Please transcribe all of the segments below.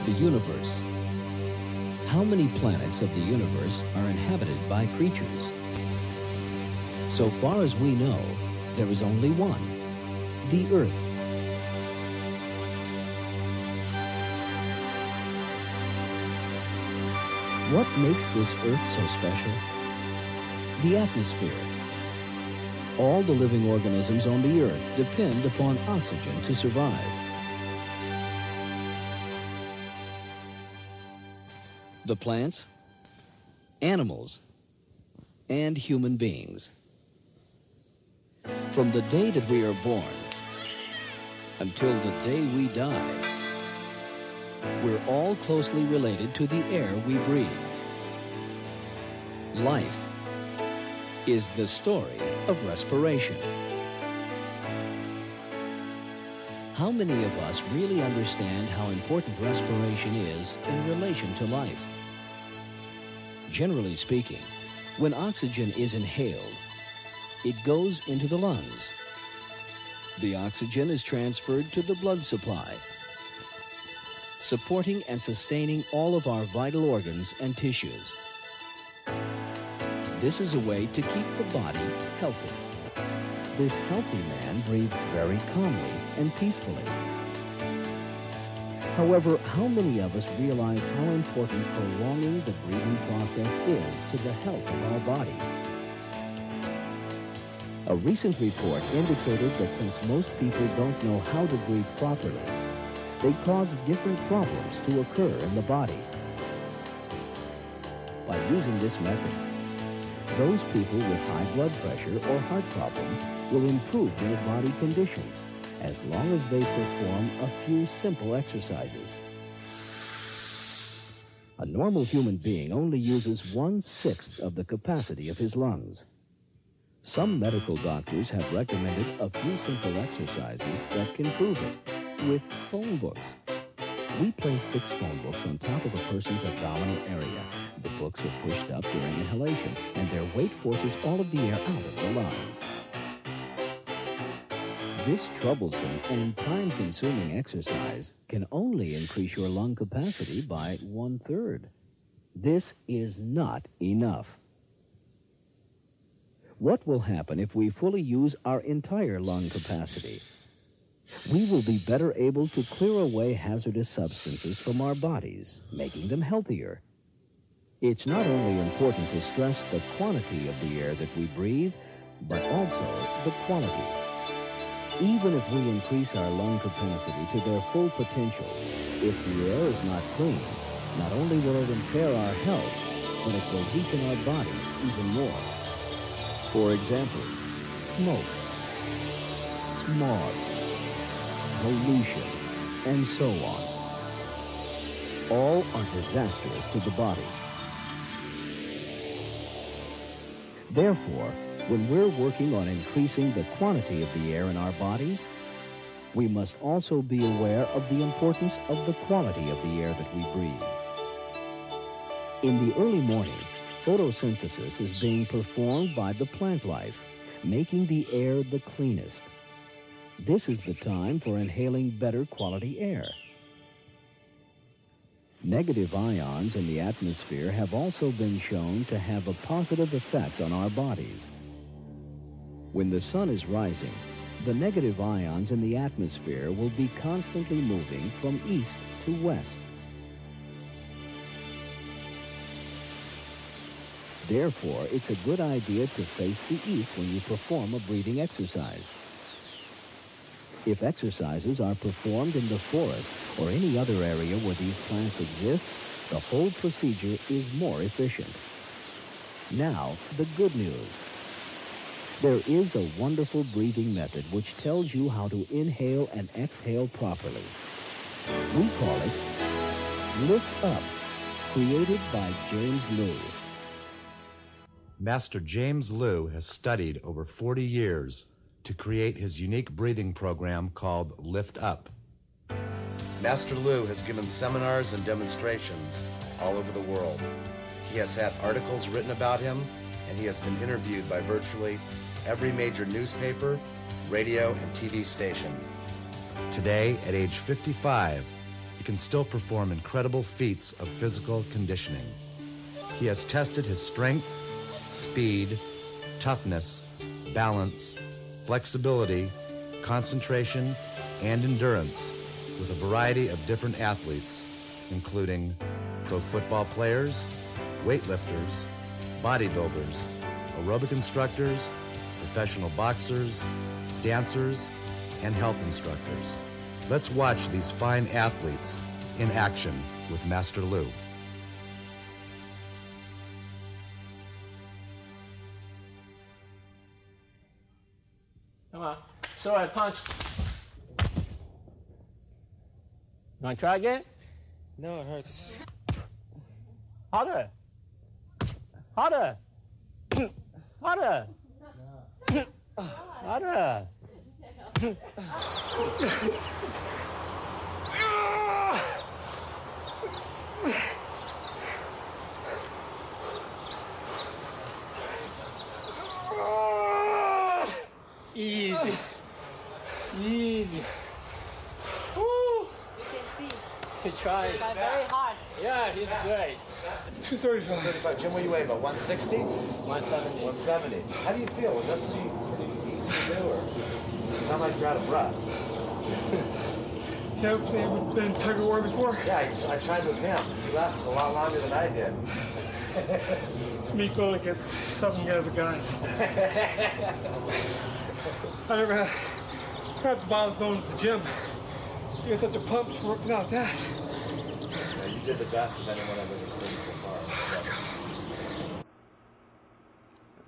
The universe. How many planets of the universe are inhabited by creatures? So far as we know, there is only one, the Earth. What makes this Earth so special? The atmosphere. All the living organisms on the Earth depend upon oxygen to survive. The plants, animals, and human beings. From the day that we are born until the day we die, we're all closely related to the air we breathe. Life is the story of respiration. How many of us really understand how important respiration is in relation to life? Generally speaking, when oxygen is inhaled, it goes into the lungs. The oxygen is transferred to the blood supply, supporting and sustaining all of our vital organs and tissues. This is a way to keep the body healthy. This healthy man breathes very calmly and peacefully. However, how many of us realize how important prolonging the breathing process is to the health of our bodies? A recent report indicated that since most people don't know how to breathe properly, they cause different problems to occur in the body. By using this method, those people with high blood pressure or heart problems will improve their body conditions as long as they perform a few simple exercises. A normal human being only uses 1/6 of the capacity of his lungs. Some medical doctors have recommended a few simple exercises that can prove it with phone books. We place 6 phone books on top of a person's abdominal area. The books are pushed up during inhalation, and their weight forces all of the air out of the lungs. This troublesome and time-consuming exercise can only increase your lung capacity by 1/3. This is not enough. What will happen if we fully use our entire lung capacity? We will be better able to clear away hazardous substances from our bodies, making them healthier. It's not only important to stress the quantity of the air that we breathe, but also the quality. Even if we increase our lung capacity to their full potential, if the air is not clean, not only will it impair our health, but it will weaken our bodies even more. For example, smoke, smog, pollution, and so on. All are disastrous to the body. Therefore, when we're working on increasing the quantity of the air in our bodies, we must also be aware of the importance of the quality of the air that we breathe. In the early morning, photosynthesis is being performed by the plant life, making the air the cleanest. This is the time for inhaling better quality air. Negative ions in the atmosphere have also been shown to have a positive effect on our bodies. When the sun is rising, the negative ions in the atmosphere will be constantly moving from east to west. Therefore, it's a good idea to face the east when you perform a breathing exercise. If exercises are performed in the forest or any other area where these plants exist, the whole procedure is more efficient. Now, the good news. There is a wonderful breathing method which tells you how to inhale and exhale properly. We call it Lift Up, created by James Liu. Master James Liu has studied over 40 years to create his unique breathing program called Lift Up. Master Liu has given seminars and demonstrations all over the world. He has had articles written about him, and he has been interviewed by virtually every major newspaper, radio, and TV station. Today, at age 55, he can still perform incredible feats of physical conditioning. He has tested his strength, speed, toughness, balance, flexibility, concentration, and endurance with a variety of different athletes, including pro football players, weightlifters, bodybuilders, aerobic instructors, professional boxers, dancers, and health instructors. Let's watch these fine athletes in action with Master Lu. Come on. Throw a punch. You want to try again? No, it hurts. Harder. Harder. Harder. Harder. Easy. Easy. Woo. You can see. Good try. Very hard. Yeah, he's great. 235. Jim, what do you weigh, about 160? 170. 170. How do you feel? Was that pretty easy to do, or you sound like you're out of breath? You ever played with tug of war before? Yeah, I tried with him. He lasted a lot longer than I did. It's me going against some other guys. I never had to bother going to the gym. You get such a pump for working out that. Yeah, you did the best of anyone I've ever seen so far.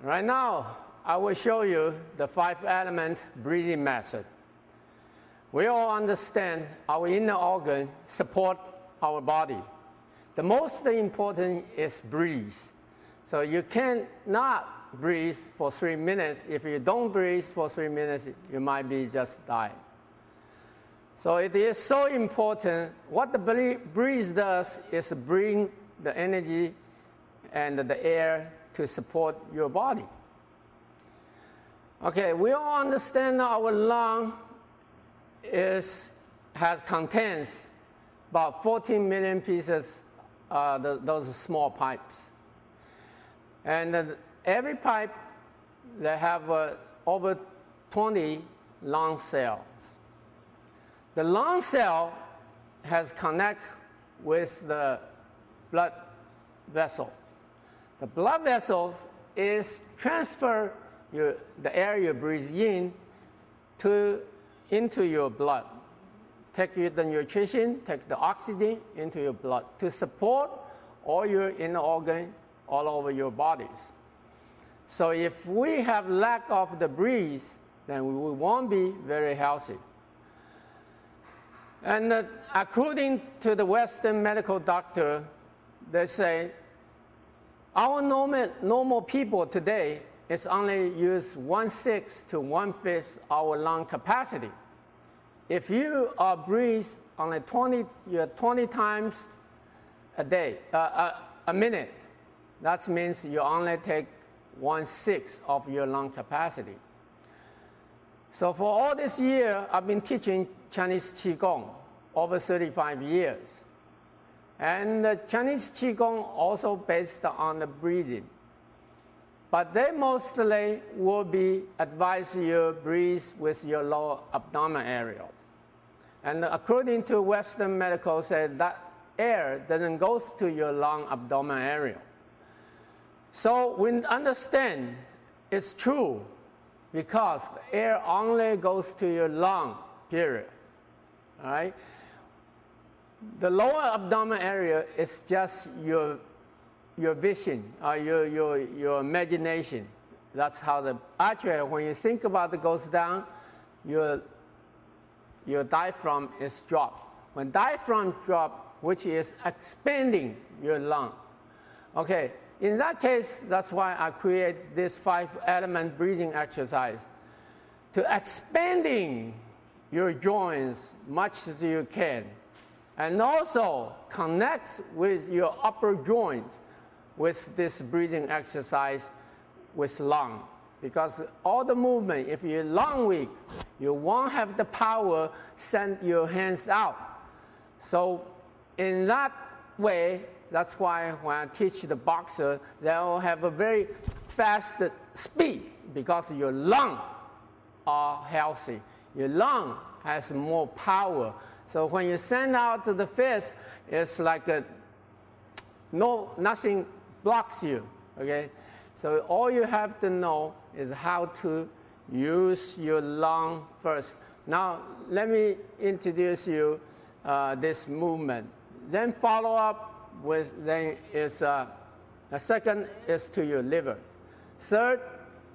Right now, I will show you the 5-element breathing method. We all understand our inner organ support our body. The most important is breathe. So you cannot breathe for 3 minutes. If you don't breathe for 3 minutes, you might be just dying. So it is so important. What the breeze does is bring the energy and the air to support your body. Okay, we all understand our lung contains about 14 million pieces, those small pipes. And every pipe, they have over 20 lung cells. The lung cell has connect with the blood vessel. The blood vessel is transfer the air you breathe in into your blood. Take the nutrition, take the oxygen into your blood to support all your inner organs all over your bodies. So if we have lack of the breeze, then we won't be very healthy. And according to the Western medical doctor, they say our normal people today is only use 1/6 to 1/5 our lung capacity. If you breathe only 20 times a day, a minute, that means you only take 1/6 of your lung capacity. So for all this year, I've been teaching Chinese Qigong over 35 years. And the Chinese Qigong also based on the breathing. But they mostly will be advise you breathe with your lower abdomen area. And according to Western medical, said that air doesn't go to your lung abdomen area. So we understand it's true because the air only goes to your lung, period. All right? The lower abdomen area is just your vision, your imagination. That's how actually, when you think about it goes down, your diaphragm is dropped. When diaphragm drop, which is expanding your lung. Okay, in that case, that's why I create this 5-element breathing exercise to expanding your joints much as you can, and also connect with your upper joints with this breathing exercise with lung. Because all the movement, if you're lung weak, you won't have the power send your hands out. So in that way, that's why when I teach the boxer, they'll have a very fast speed because your lungs are healthy. Your lung has more power. So when you send out the fist, it's like nothing blocks you, okay? So all you have to know is how to use your lung first. Now, let me introduce you this movement. Then follow up with, then is, the second is to your liver. Third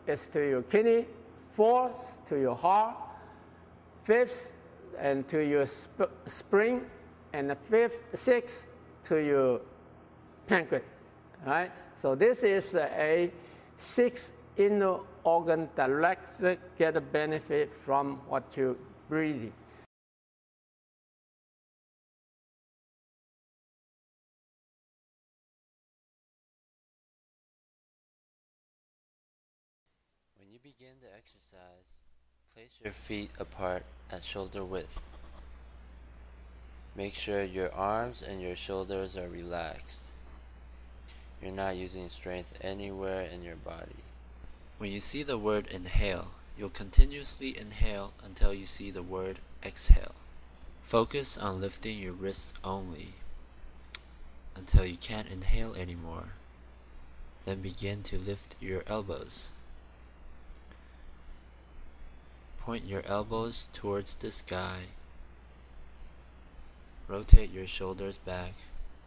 is to your kidney. Fourth, to your heart. Fifth, and to your spleen. And the sixth, to your pancreas. All right? So this is a 6 inner organ directly get a benefit from what you're breathing. When you begin the exercise, place your feet apart at shoulder width. Make sure your arms and your shoulders are relaxed. You're not using strength anywhere in your body. When you see the word inhale, you'll continuously inhale until you see the word exhale. Focus on lifting your wrists only until you can't inhale anymore. Then begin to lift your elbows. Point your elbows towards the sky. Rotate your shoulders back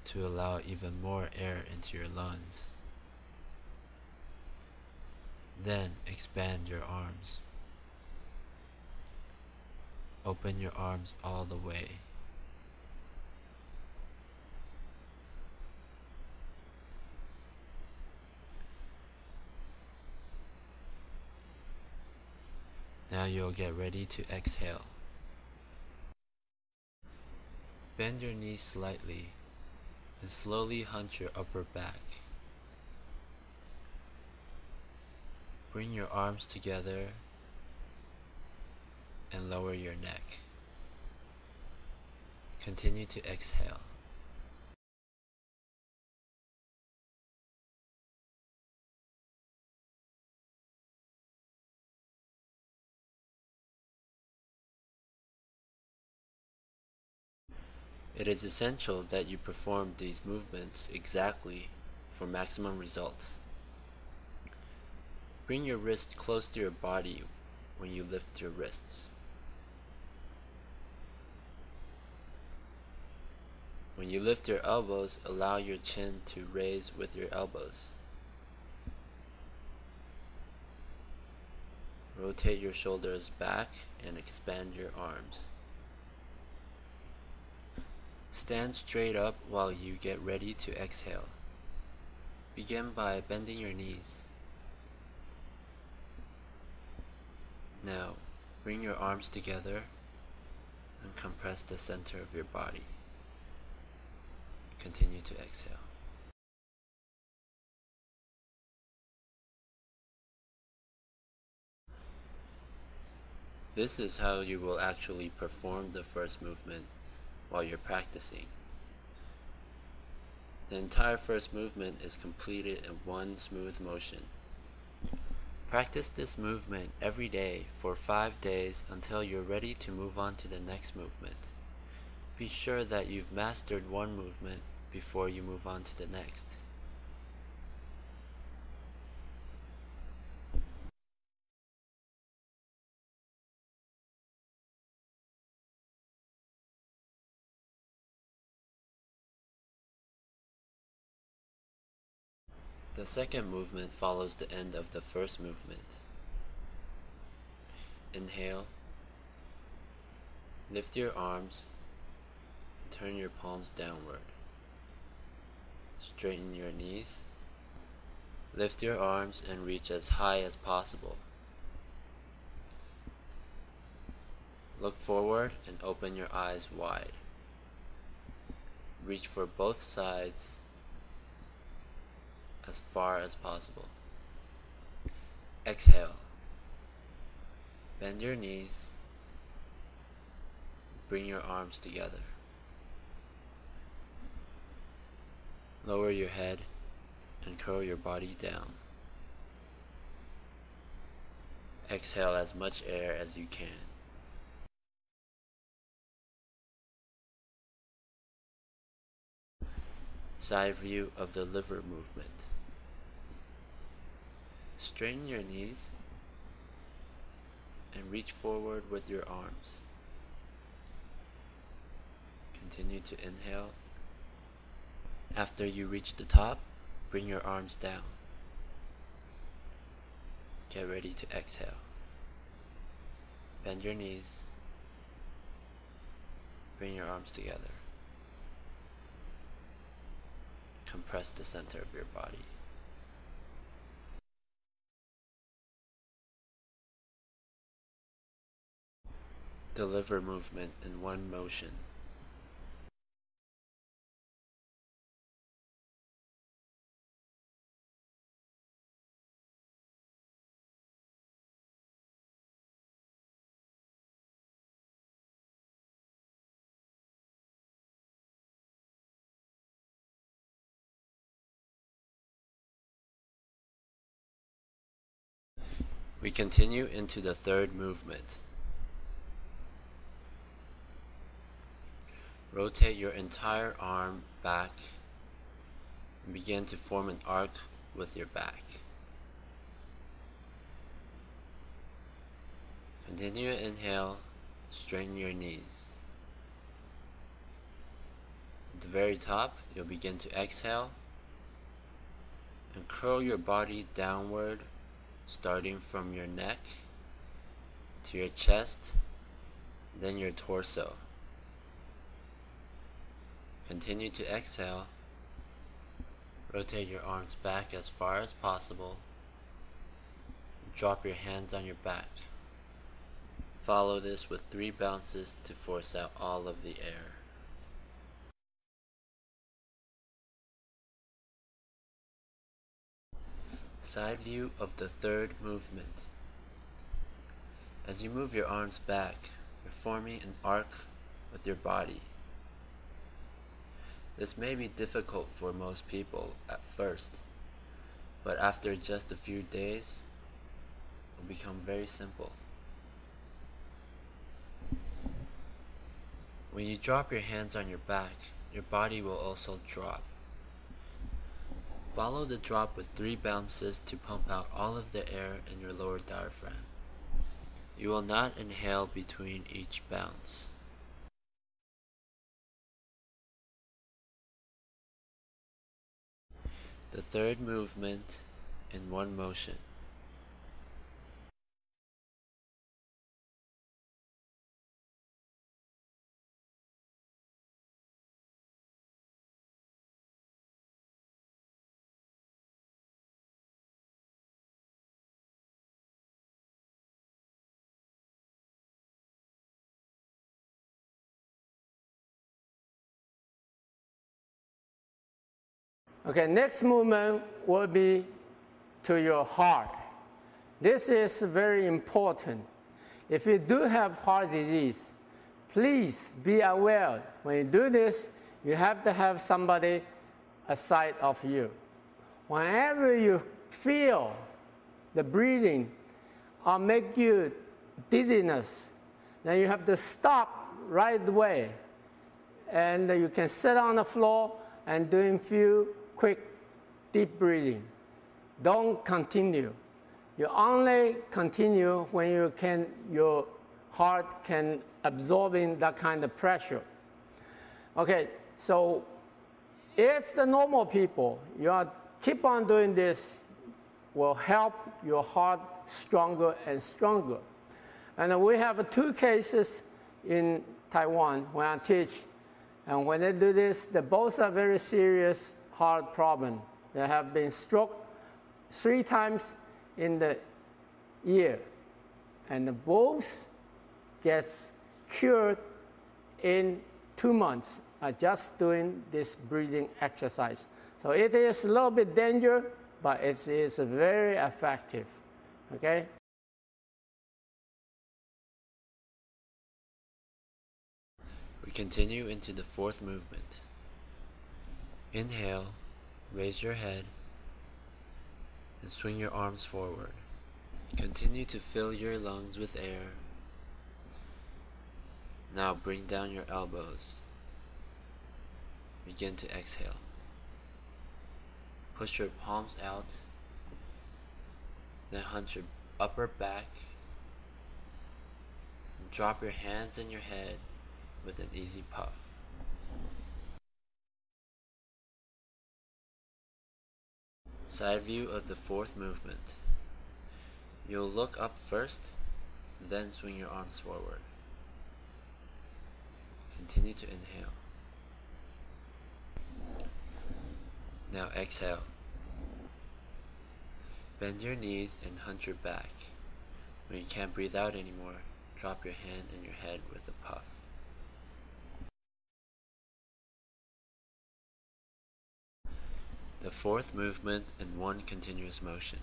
to allow even more air into your lungs. Then expand your arms. Open your arms all the way. Now you'll get ready to exhale. Bend your knees slightly and slowly hunch your upper back. Bring your arms together and lower your neck. Continue to exhale. It is essential that you perform these movements exactly for maximum results. Bring your wrist close to your body when you lift your wrists. When you lift your elbows, allow your chin to raise with your elbows. Rotate your shoulders back and expand your arms. Stand straight up while you get ready to exhale. Begin by bending your knees. Now, bring your arms together and compress the center of your body. Continue to exhale. This is how you will actually perform the first movement while you're practicing. The entire first movement is completed in one smooth motion. Practice this movement every day for 5 days until you're ready to move on to the next movement. Be sure that you've mastered one movement before you move on to the next. The second movement follows the end of the first movement. Inhale. Lift your arms. Turn your palms downward. Straighten your knees. Lift your arms and reach as high as possible. Look forward and open your eyes wide. Reach for both sides as far as possible. Exhale. Bend your knees. Bring your arms together. Lower your head and curl your body down. Exhale as much air as you can. Side view of the liver movement. Straighten your knees and reach forward with your arms. Continue to inhale. After you reach the top, bring your arms down. Get ready to exhale. Bend your knees. Bring your arms together. Compress the center of your body. The liver movement in one motion. We continue into the third movement. Rotate your entire arm back and begin to form an arc with your back. Continue to inhale, straighten your knees. At the very top, you'll begin to exhale and curl your body downward, starting from your neck to your chest, then your torso. Continue to exhale. Rotate your arms back as far as possible. Drop your hands on your back. Follow this with 3 bounces to force out all of the air. Side view of the third movement. As you move your arms back, you're forming an arc with your body. This may be difficult for most people at first, but after just a few days, it will become very simple. When you drop your hands on your back, your body will also drop. Follow the drop with 3 bounces to pump out all of the air in your lower diaphragm. You will not inhale between each bounce. The third movement in one motion. Okay, next movement will be to your heart. This is very important. If you do have heart disease, please be aware when you do this, you have to have somebody aside of you. Whenever you feel the breathing or make you dizziness, then you have to stop right away. And you can sit on the floor and doing few quick deep breathing. Don't continue. You only continue when your heart can absorbing that kind of pressure. Okay, so if the normal people, keep on doing this, will help your heart stronger and stronger. And we have 2 cases in Taiwan when I teach, and when they do this, they both are very serious heart problem. They have been struck 3 times in the year, and both gets cured in 2 months just doing this breathing exercise. So it is a little bit dangerous, but it is very effective. Okay? We continue into the fourth movement. Inhale Raise your head and swing your arms forward. Continue to fill your lungs with air. Now bring down your elbows. Begin to exhale. Push your palms out. Then hunch your upper back. And drop your hands and your head with an easy puff. Side view of the fourth movement. You'll look up first, then swing your arms forward. Continue to inhale. Now exhale. Bend your knees and hunch your back. When you can't breathe out anymore, drop your hand and your head with a puff. The fourth movement in one continuous motion.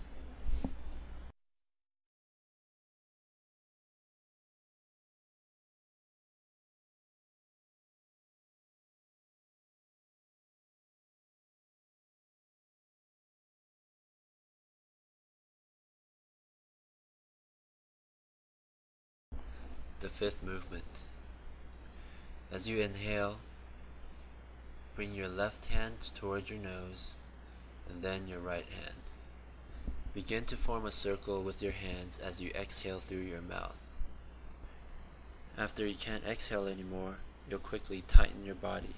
The fifth movement. As you inhale, bring your left hand toward your nose and then your right hand. Begin to form a circle with your hands as you exhale through your mouth. After you can't exhale anymore, you'll quickly tighten your body.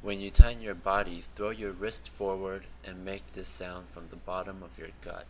When you tighten your body, throw your wrist forward and make this sound from the bottom of your gut.